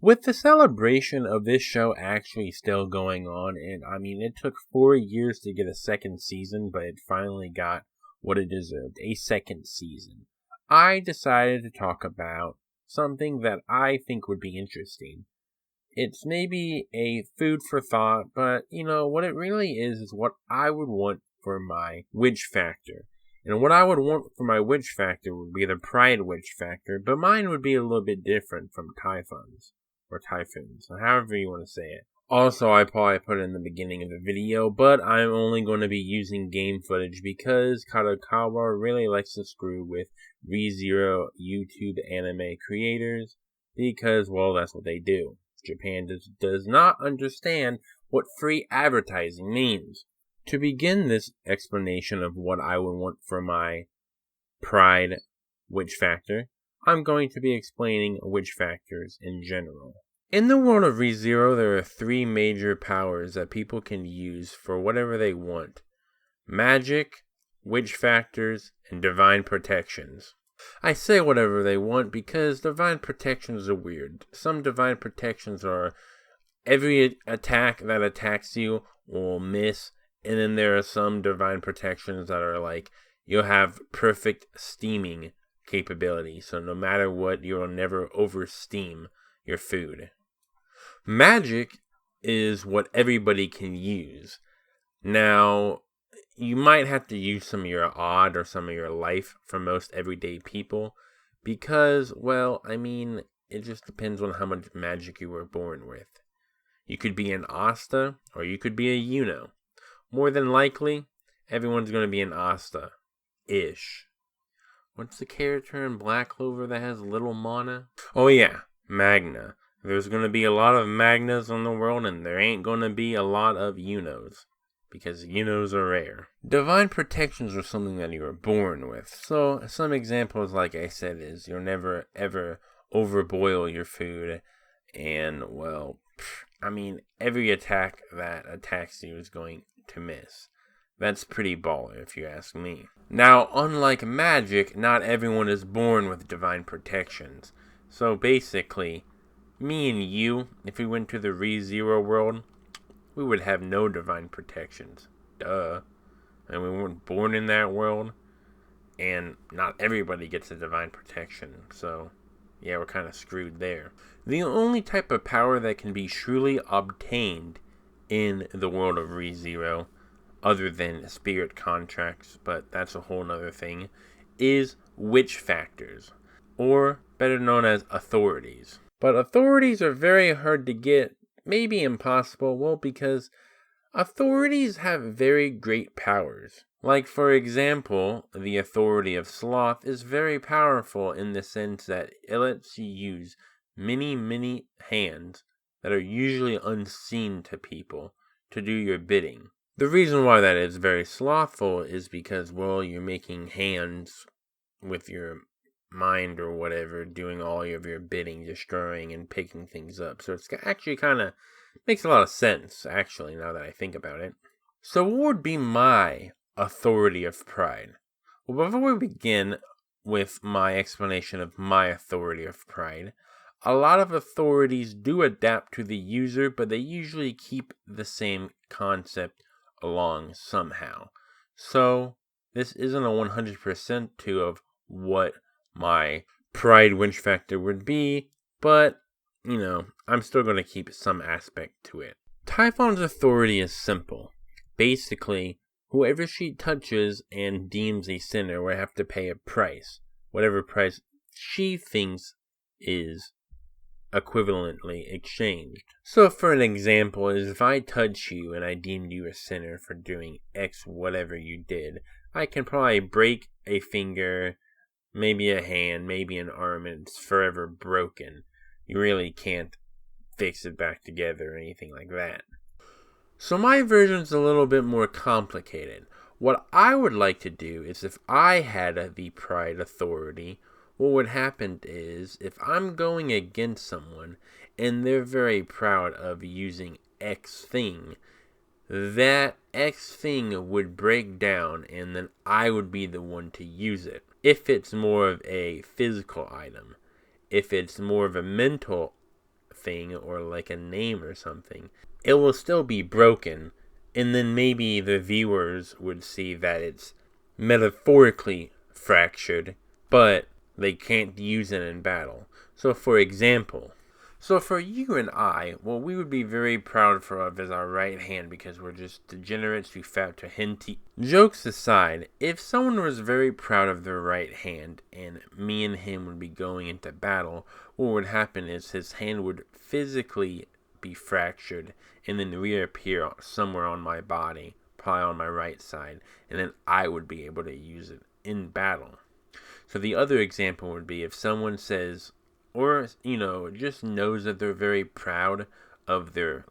With the celebration of this show actually still going on, and I mean, it took 4 years to get a second season, but it finally got what it deserved, a second season. I decided to talk about something that I think would be interesting. It's maybe a food for thought, but what it really is what I would want for my witch factor. And what I would want for my witch factor would be the pride witch factor, but mine would be a little bit different from Typhon's. Or Typhoons, however you want to say it. Also, I probably put it in the beginning of the video, but I'm only going to be using game footage because Kadokawa really likes to screw with ReZero YouTube anime creators because, well, that's what they do. Japan does not understand what free advertising means. To begin this explanation of what I would want for my pride witch factor, I'm going to be explaining witch factors in general. In the world of ReZero, there are 3 major powers that people can use for whatever they want. Magic, witch factors, and divine protections. I say whatever they want because divine protections are weird. Some divine protections are every attack that attacks you will miss, and then there are some divine protections that are like you'll have perfect steaming capability, so no matter what, you'll never oversteam your food. Magic is what everybody can use. Now, you might have to use some of your odd or some of your life for most everyday people because, well, I mean, it just depends on how much magic you were born with. You could be an Asta or you could be a Yuno. More than likely, everyone's going to be an Asta-ish. What's the character in Black Clover that has little mana? Oh yeah, Magna. There's going to be a lot of Magnas in the world, and there ain't going to be a lot of Yunos, because Yunos are rare. Divine protections are something that you were born with. So, some examples, like I said, is you'll never, ever overboil your food, and, well, I mean, every attack that attacks you is going to miss. That's pretty baller, if you ask me. Now, unlike magic, not everyone is born with divine protections. So, basically, me and you, if we went to the ReZero world, we would have no divine protections. Duh. And we weren't born in that world. And not everybody gets a divine protection. So, yeah, we're kind of screwed there. The only type of power that can be truly obtained in the world of ReZero, other than spirit contracts, but that's a whole nother thing, is witch factors, or better known as authorities. But authorities are very hard to get, maybe impossible, well, because authorities have very great powers. Like, for example, the authority of sloth is very powerful in the sense that it lets you use many hands that are usually unseen to people to do your bidding. The reason why that is very slothful is because, well, you're making hands with your mind or whatever, doing all of your bidding, destroying and picking things up. So it's actually kind of makes a lot of sense, actually, now that I think about it. So what would be my authority of pride? Well, before we begin with my explanation of my authority of pride, a lot of authorities do adapt to the user, but they usually keep the same concept along somehow. So this isn't a 100% to of what my pride witch factor would be, but I'm still going to keep some aspect to it. Typhon's authority is simple. Basically, whoever she touches and deems a sinner will have to pay a price, whatever price she thinks is equivalently exchanged. So for an example is if I touch you and I deemed you a sinner for doing X whatever you did, I can probably break a finger, maybe a hand, maybe an arm, and it's forever broken. You really can't fix it back together or anything like that. So my version's a little bit more complicated. What I would like to do is if I had the pride authority, what would happen is if I'm going against someone and they're very proud of using X thing, that X thing would break down and then I would be the one to use it. If it's more of a physical item, if it's more of a mental thing or like a name or something, it will still be broken. And then maybe the viewers would see that it's metaphorically fractured, but they can't use it in battle. So for example, so for you and I, what we would be very proud of is our right hand because we're just degenerates who fat to hinty. Jokes aside, if someone was very proud of their right hand and me and him would be going into battle, what would happen is his hand would physically be fractured and then reappear somewhere on my body, probably on my right side, and then I would be able to use it in battle. So the other example would be if someone says, or, just knows that they're very proud of their,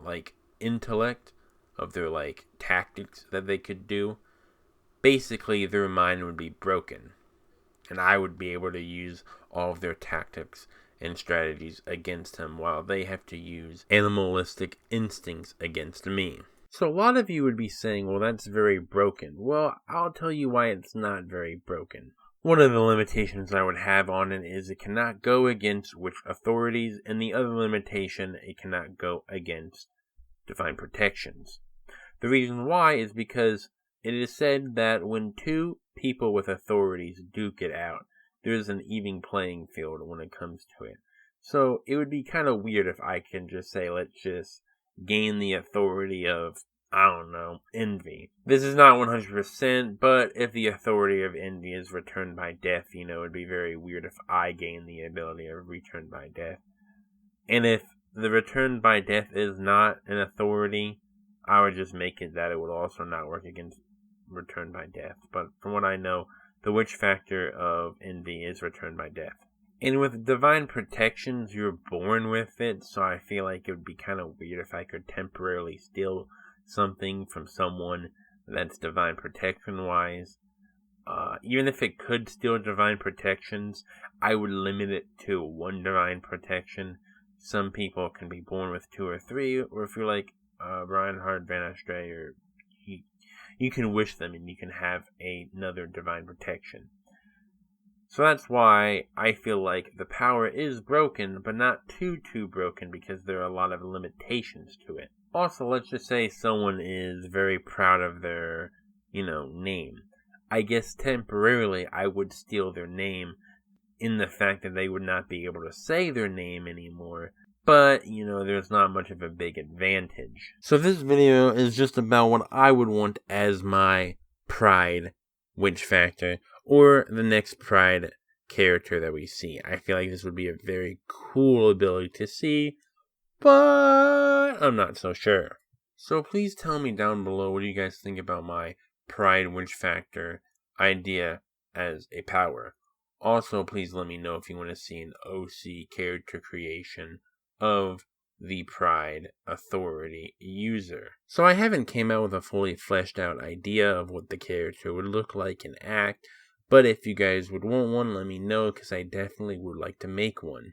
intellect, of their, tactics that they could do, basically their mind would be broken. And I would be able to use all of their tactics and strategies against him while they have to use animalistic instincts against me. So a lot of you would be saying, well, that's very broken. Well, I'll tell you why it's not very broken. One of the limitations I would have on it is it cannot go against witch authorities, and the other limitation, it cannot go against divine protections. The reason why is because it is said that when two people with authorities duke it out, there's an even playing field when it comes to it. So it would be kind of weird if I can just say, let's just gain the authority of, I don't know, envy. This is not 100%, but if the authority of envy is returned by death, it'd be very weird if I gain the ability of return by death. And if the return by death is not an authority, I would just make it that it would also not work against return by death. But from what I know, the witch factor of envy is return by death. And with divine protections, you're born with it, so I feel like it would be kind of weird if I could temporarily steal something from someone that's divine protection wise. Even if it could steal divine protections, I would limit it to one divine protection. Some people can be born with 2 or 3, or if you're like Reinhard Van Astray, or you can wish them and you can have another divine protection. So that's why I feel like the power is broken, but not too broken, because there are a lot of limitations to it. Also, let's just say someone is very proud of their, name. I guess temporarily I would steal their name in the fact that they would not be able to say their name anymore. But, there's not much of a big advantage. So this video is just about what I would want as my pride witch factor, or the next pride character that we see. I feel like this would be a very cool ability to see, but I'm not so sure. So please tell me down below what do you guys think about my pride witch factor idea as a power. Also, please let me know if you want to see an OC character creation of the Pride Authority user. So I haven't came out with a fully fleshed out idea of what the character would look like and act, but if you guys would want one, let me know, because I definitely would like to make one.